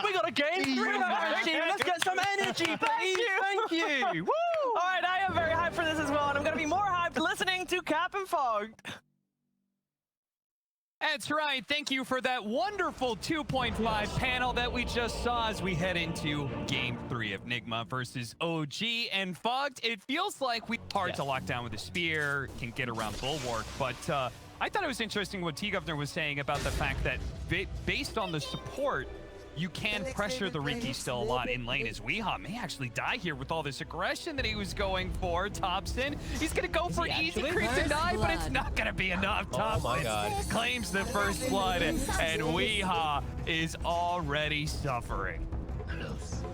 We got a game 3 on our machine. Let's get some energy, please. Thank you. Woo! All right, I am very hyped for this as well, and I'm going to be more hyped listening to Cap and Fogged. That's right. Thank you for that wonderful 2.5 panel that we just saw as we head into Game 3 of Nigma versus OG and Fogged. It feels like we hard to lock down with a spear, can get around Bulwark, but I thought it was interesting what T-Governor was saying about the fact that based on the support, you can pressure the Riki still a lot in lane, as Weehaw may actually die here with all this aggression that he was going for. Thompson, he's going to go for easy creep to die, but it's not going to be enough. Thompson claims the first blood, and Weehaw is already suffering.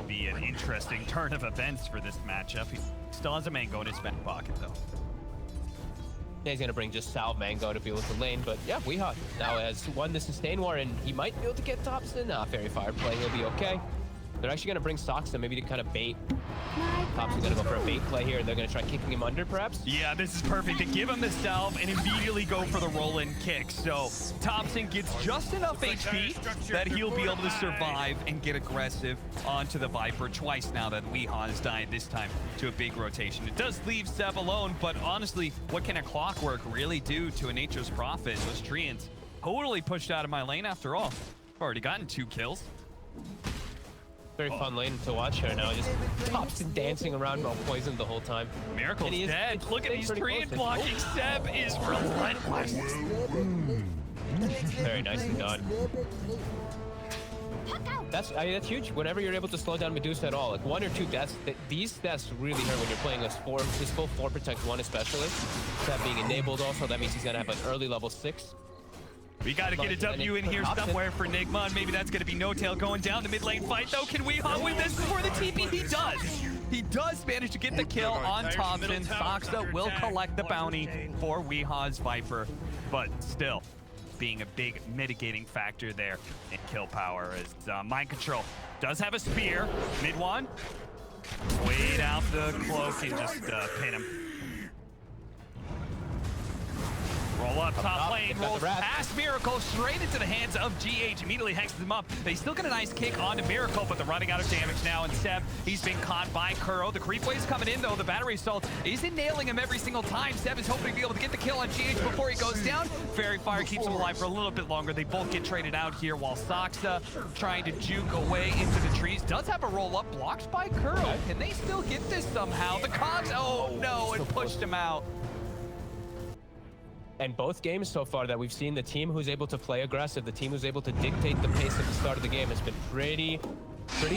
Be an interesting turn of events for this matchup. He still has a Mango in his back pocket, though. Yeah, he's going to bring just Sal Mango to be able to lane, but yeah, Weehaw now has won the sustain war, and he might be able to get Thompson. Fairy Fire play, he'll be okay. They're actually going to bring Soxa maybe to kind of bait. Thompson's going to go for a bait play here. They're going to try kicking him under, perhaps. Yeah, this is perfect to give him the salve and immediately go for the roll-in kick. So Thompson gets just enough HP that he'll be able to survive and get aggressive onto the Viper twice now that Weehaw has died, this time to a big rotation. It does leave Seb alone, but honestly, what can a Clockwork really do to a Nature's Prophet? Those Treants totally pushed out of my lane after all. I've already gotten 2 kills. Very fun lane to watch here now. Just Thompson dancing around while poisoned the whole time. Miracle's dead. Look at these Treant blocking. Seb is relentless. Very nicely done. That's huge. Whenever you're able to slow down Medusa at all, like 1 or 2 deaths, these deaths really hurt when you're playing this full 4 protect 1 especially. Seb being enabled also, that means he's gonna have an early level 6. We got to get a W in here somewhere for Nigma, and maybe that's going to be No Tail going down the mid lane fight, though. Can Weehaw win this before the TP? He does. He does manage to get the kill on Thompson. Soxa will collect the bounty for Weehaw's Viper, but still being a big mitigating factor there in kill power as Mind Control does have a spear. Mid one. Wait out the cloak and just pin him. Roll up top lane, rolls past Miracle, straight into the hands of GH, immediately hexes him up. They still get a nice kick onto Miracle, but they're running out of damage now, and Seb, he's been caught by Kuro. The creep wave's coming in, though. The battery assault isn't nailing him every single time. Seb is hoping to be able to get the kill on GH before he goes down. Fairy Fire keeps him alive for a little bit longer. They both get traded out here, while Soxa trying to juke away into the trees. Does have a roll-up, blocked by Kuro. Can they still get this somehow? The Cogs, oh no, it pushed him out. And both games so far that we've seen, the team who's able to play aggressive, the team who's able to dictate the pace at the start of the game has been pretty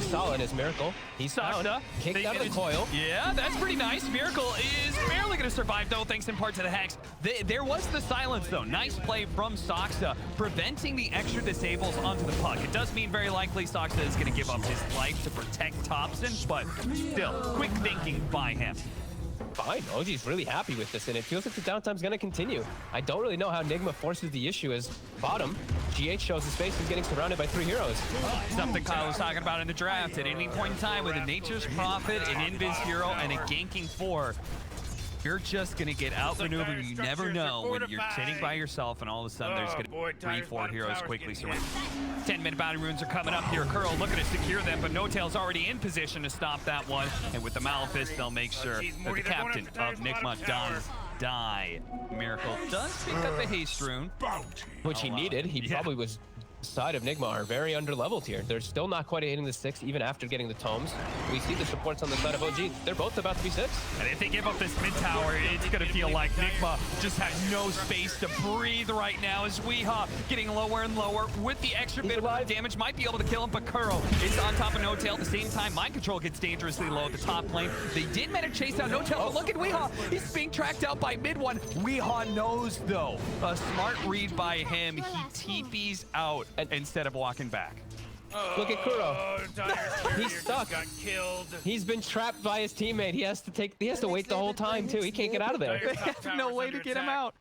solid as Miracle. He's down, kicked out of the coil. Yeah, that's pretty nice. Miracle is barely going to survive, though, thanks in part to the Hex. There was the silence, though. Nice play from Soxa, preventing the extra disables onto the puck. It does mean very likely Soxa is going to give up his life to protect Thompson, but still, quick thinking by him. Fine, OG's really happy with this, and it feels like the downtime's gonna continue. I don't really know how Nigma forces the issue as bottom. GH shows his face and getting surrounded by 3 heroes. Something Kyle was talking about in the draft. At any point in time with a Nature's Prophet, an Invis hero, and a ganking 4, you're just gonna get outmaneuvered. You never know when you're sitting by yourself and all of a sudden there's gonna be 3-4 heroes quickly surrounded. 10-minute bounty runes are coming up here. Curl looking to secure them, but No Tail's already in position to stop that one. And with the Malefice, they'll make sure that the captain of Nigma does die. Miracle does pick up a haste rune, which he needed. He probably was side of Nigma are very underleveled here. They're still not quite hitting the 6 even after getting the tomes. We see the supports on the side of OG. They're both about to be 6. And if they give up this mid tower, it's going to feel like Nigma just has no space to breathe right now as Weehaw getting lower and lower with the extra bit of damage. Might be able to kill him, but Kuro is on top of No Tail at the same time. Mind Control gets dangerously low at the top lane. They did manage to chase down No Tail, but look at Weehaw. He's being tracked out by mid one. Weehaw knows, though. A smart read by him. He TPs out instead of walking back. Look at Kuro. He's stuck. Got killed. He's been trapped by his teammate. He has to wait the whole time too. He can't get out of there. No way to get him out.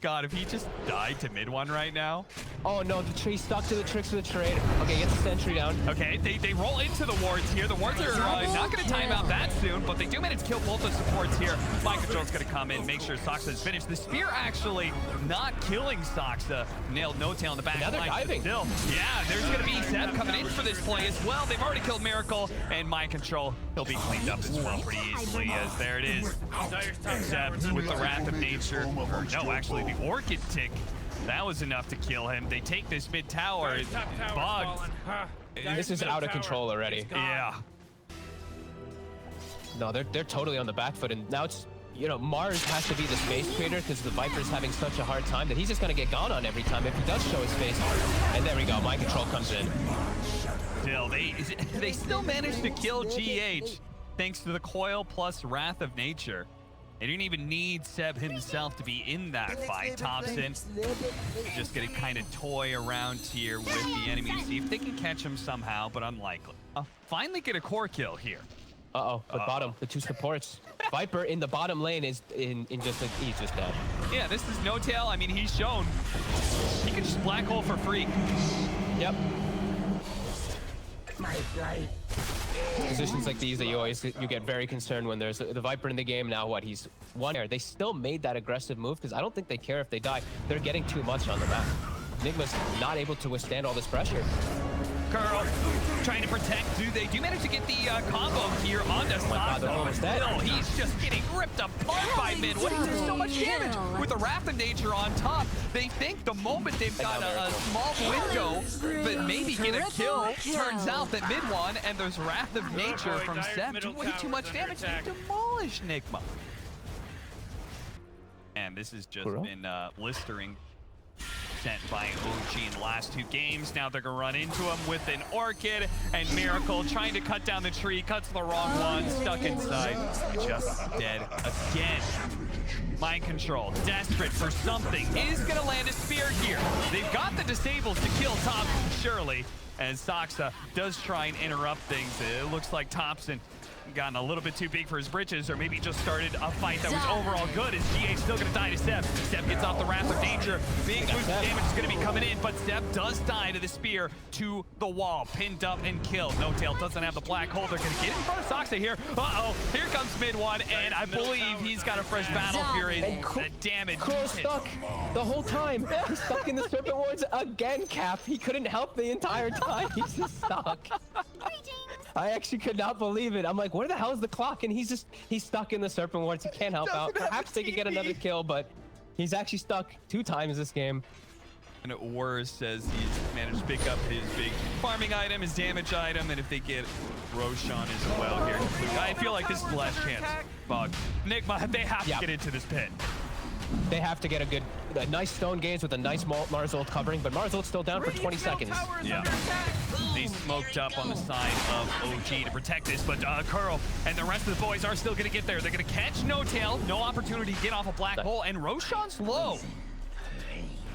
God, if he just died to mid one right now. Oh no, the tree stuck to the tricks of the trade. Okay, gets the sentry down. Okay, they roll into the wards here. The wards are not going to time out that soon, but they do manage to kill both the supports here. Mind Control's going to come in, make sure Soxa is finished. The spear actually not killing Soxa. Nailed No Tail in the back. Now they're diving. Still, yeah, there's going to be Zeb coming in for this play as well. They've already killed Miracle, and Mind Control, he'll be cleaned up as well pretty easily, as there it is. Zeb with the Wrath of Nature. Or no, actually, the Orchid Tick. That was enough to kill him. They take this mid tower. Fogged. This is out of control already. Yeah. No, they're totally on the back foot, and now it's, you know, Mars has to be the space creator because the Viper's having such a hard time that he's just gonna get gone on every time if he does show his face. And there we go, Mind Control comes in. Still, they still managed to kill GH thanks to the coil plus Wrath of Nature. They didn't even need Seb himself to be in that fight. Thompson just gonna kind of toy around here with the enemy, see if they can catch him somehow, but unlikely. Finally get a core kill here. Uh-oh, the bottom, the two supports. Viper in the bottom lane is in just like, he's just dead. Yeah, this is No Tail. I mean, he's shown he can just black hole for free. Yep. Positions like these that you get very concerned when there's the Viper in the game. Now what, he's one there. They still made that aggressive move because I don't think they care if they die. They're getting too much on the map. Nigma's not able to withstand all this pressure. Curl trying to protect. They do manage to get the combo here onto Soxa. Still, he's just getting ripped apart by mid. What is there so much damage with the Wrath of Nature on top? They think the moment they've got a small window that maybe get a kill, turns out that mid one and there's Wrath of Nature from Seb do way too much damage and demolish Nigma. And this has just been blistering. Sent by OG in the last two games. Now they're gonna run into him with an Orchid, and Miracle trying to cut down the tree, cuts the wrong one, stuck inside, just dead again. Mind Control, desperate for something, is gonna land a spear here. They've got the disables to kill Thompson, surely, and Soxa does try and interrupt things. It looks like Thompson gotten a little bit too big for his britches, or maybe just started a fight that was overall good. Is GH still gonna die to Seb? Seb gets off the Wrath of Danger. Big boost of damage is gonna be coming in, but Seb does die to the spear to the wall. Pinned up and killed. No Tail doesn't have the black hole. They're gonna get in front of Soxa here. Uh-oh, here comes mid one, and I believe he's got a fresh Battle Fury. That damage. Crow stuck the whole time. He's stuck in the Serpent Wards again, Cap. He couldn't help the entire time. He's just stuck. I actually could not believe it. I'm like, where the hell is the clock? And he's stuck in the Serpent Wards. He can't help out. Perhaps they could get another kill, but he's actually stuck 2 times this game. And Wars says he's managed to pick up his big farming item, his damage item, and if they get Roshan as well here. I feel like this is the last chance. But Nigma, they have to get into this pit. They have to get a nice stone gaze with a nice Mars ult covering, but Mars ult's still down for 20 seconds. Yeah. They smoked up on the side of OG to protect this, but Curl and the rest of the boys are still going to get there. They're going to catch No Tail, no opportunity to get off a black hole, and Roshan's low.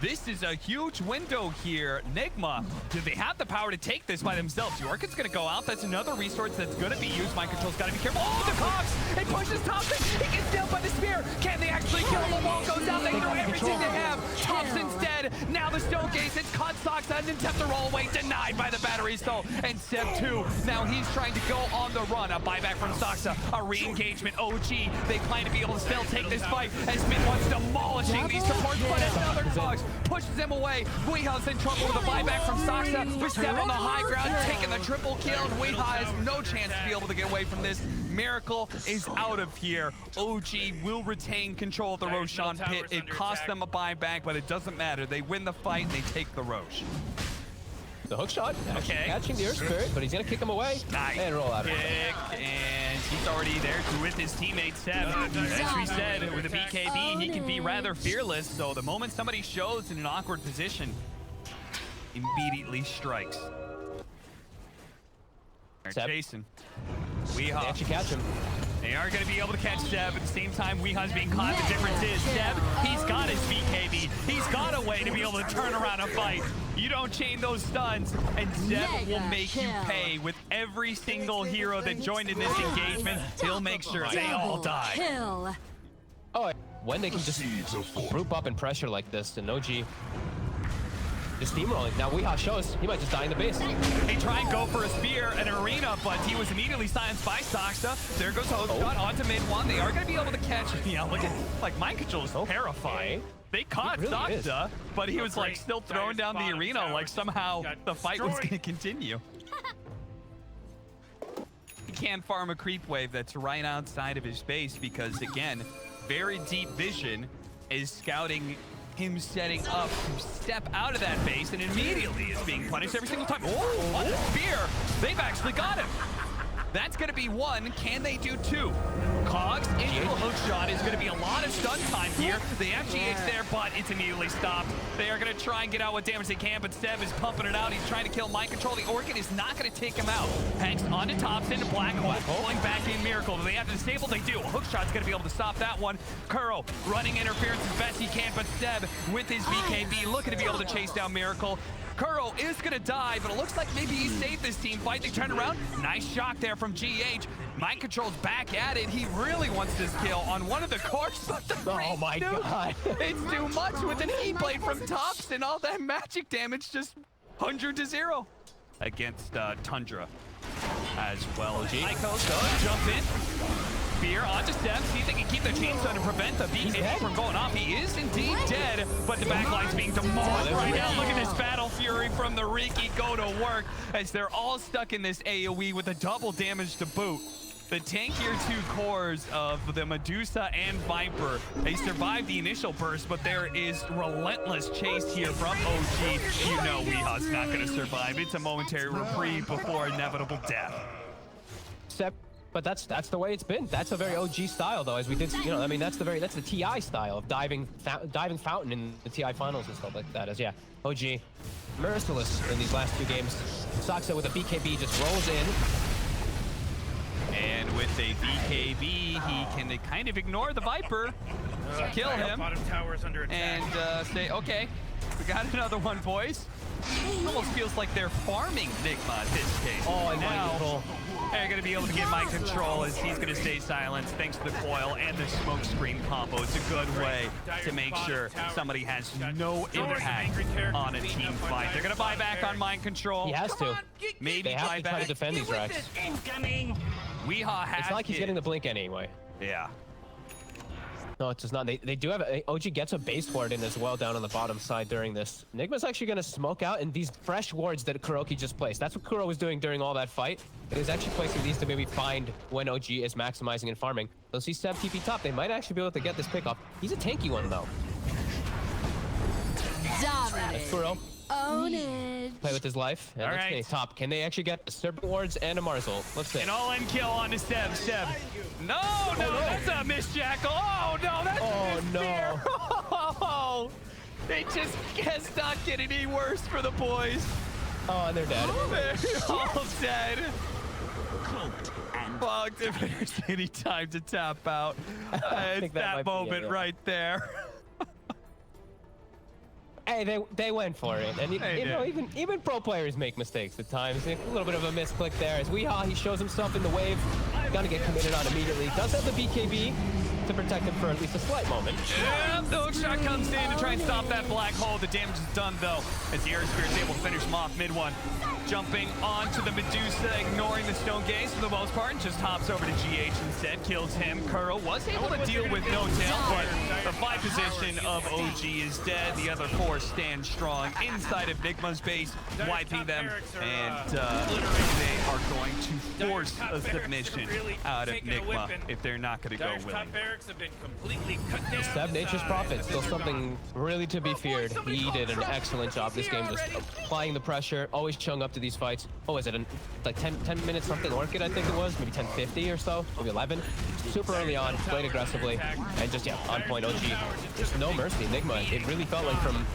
This is a huge window here. Nigma, do they have the power to take this by themselves? Yorkin's gonna go out. That's another resource that's gonna be used. Mind Control's gotta be careful. Oh, the Cox! It pushes Thompson. He gets nailed by the spear. Can they actually kill him? The wall goes down. They throw everything they have. Thompson's dead. Now the Stone Gaze. It's caught Soxa and attempt to roll away. Denied by the battery though. And Seb too. Now he's trying to go on the run. A buyback from Soxa. A re-engagement. OG. They plan to be able to still take this fight as Mid wants demolishing these supports, but another Cox pushes them away. Weeha's in trouble with a buyback from Soxa. We step on the high ground, taking the triple kill. Weeha has no chance to be able to get away from this. Miracle is out of here. OG will retain control of the Roshan pit. It cost them a buyback, but it doesn't matter. They win the fight and they take the Rosh. The hook shot, catching the Earth Spirit, but he's gonna kick him away and roll out of it. And he's already there with his teammate Seb. As we said, with a BKB, he can be rather fearless. So the moment somebody shows in an awkward position, immediately strikes. They're chasing. They actually catch him. They are going to be able to catch Seb. At the same time, Weeha's being caught. The difference is Seb, he's got his BKB. He's got a way to be able to turn around a fight. You don't chain those stuns, and Seb will make you pay with every single hero that joined in this engagement. He'll make sure they all die. Oh, when they can just group up and pressure like this, and OG just steamrolling. Now Weehaw shows he might just die in the base. They try and go for a spear and arena, but he was immediately silenced by Soxa. There goes Hookshot onto mid one. They are going to be able to catch him. Yeah, look at, like, mind control is terrifying. They caught really Soxa, but he was like still throwing down the arena like somehow the fight was going to continue. He can farm a creep wave that's right outside of his base because, again, very deep vision is scouting him setting up to step out of that base and immediately is being punished every single time. Oh, what a spear! They've actually got him. That's going to be one. Can they do two? Cogs into a hook shot is going to be a lot of stun time here. The FGH there, but it's immediately stopped. They are going to try and get out what damage they can, but Seb is pumping it out. He's trying to kill Mind Control. The Orchid is not going to take him out. Hanks onto Thompson, Black Hole, pulling back in Miracle. Do they have to disable? They do. A hook shot's going to be able to stop that one. Kuro running interference as best he can, but Seb with his BKB looking to be able to chase down Miracle. Kuro is going to die, but it looks like maybe he saved this team fight. They turn around. Nice shock there from GH. Mind Control's back at it. He really wants this kill on one of the cores. But the oh my god. It's too much with an E-blade from Thompson. All that magic damage just 100 to 0 against Tundra as well. Ico's going to jump in. Spear onto Seb. See if they can keep the chainsaw to prevent the BKB from going off. He is indeed dead, but the backline's being demolished right now. Look at this Battle Fury from the Riki go to work as they're all stuck in this AoE with a double damage to boot. The tankier two cores of the Medusa and Viper, they survived the initial burst, but there is relentless chase here from OG. You know Weehaw's not going to survive. It's a momentary reprieve before inevitable death. But that's the way it's been. That's a very OG style, though, as we did. You know, I mean, that's the TI style of diving fountain in the TI finals and stuff like that. As OG merciless in these last two games. Soxa with a BKB just rolls in. And with a BKB, he can kind of ignore the Viper, kill him, and say, okay, we got another one, boys. It almost feels like they're farming Nigma in this case. Oh, and now they're going to be able to get Mind Control as he's going to stay silent thanks to the coil and the smoke screen combo. It's a good way to make sure somebody has no impact on a team fight. They're going to buy back on Mind Control. He has to. Maybe they have to try to defend these racks. Weehaw has it's not like he's getting the blink anyway. Yeah. No, it's just not. They do have OG gets a base ward in as well down on the bottom side during this. Nigma's actually going to smoke out, and these fresh wards that Kuroki just placed. That's what Kuro was doing during all that fight. It is actually placing these to maybe find when OG is maximizing and farming. They'll see Seb TP top. They might actually be able to get this pick off. He's a tanky one, though. That's Kuro. Own it. Play with his life. And let's see. Top. Can they actually get Serpent Wards and a Marzel? Let's see. An all-in kill onto Seb. Seb. No, that's a Miss Jackal. Oh, no, that's a spear. Oh, it just has not get any worse for the boys. Oh, and they're dead. They're all dead. Fogged if there's any time to tap out. It's that moment right there. Hey, they went for it, and you know, even pro players make mistakes at times. A little bit of a misclick there. As Weehaw, he shows himself in the wave, gonna get committed on immediately. Does have the BKB to protect him for at least a slight moment. Yeah, the hook shot comes in to try and stop that black hole. The damage is done though, as the Air Spirit's able to finish him off mid one. Jumping onto the Medusa, ignoring the Stone Gaze for the most part, and just hops over to GH instead, kills him. Kuro was able to deal with no tail, but the 5 position of OG is dead. The other 4 stand strong inside of Nigma's base, wiping them, and they are going to force a submission out of Nigma if they're not going to go willing. Seb Nature's Prophet, still something really to be feared. He did an excellent job this game, just applying the pressure, always chung up to these fights. Oh, is it like 10 minutes something Orchid, I think it was, maybe 10:50 or so, maybe 11. Super early on, played aggressively, and just on point OG. There's no mercy. Nigma, it really felt like from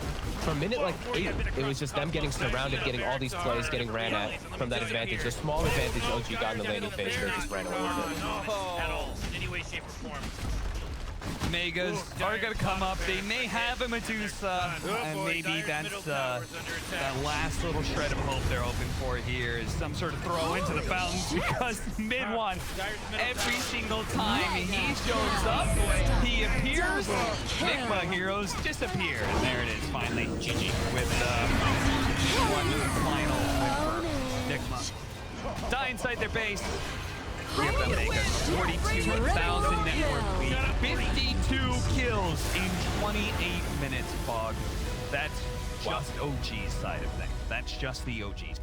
minute like 8, it was just them getting surrounded, getting all these plays, getting ran at from that advantage. The small advantage OG got in the laning phase, they just ran away with it. At all, in any way, shape, or form. Megas are gonna come up. They may have a Medusa, and maybe that's that last little shred of hope they're hoping for here is some sort of throw into the fountains, because mid one, every single time he shows up, he appears, Nigma heroes disappear. And there it is, finally, GG with one final win for Nigma. Die inside their base. Give them a 42,000 network lead. 52 kills in 28 minutes, Fog. That's just OG's side of things. That's just the OG's.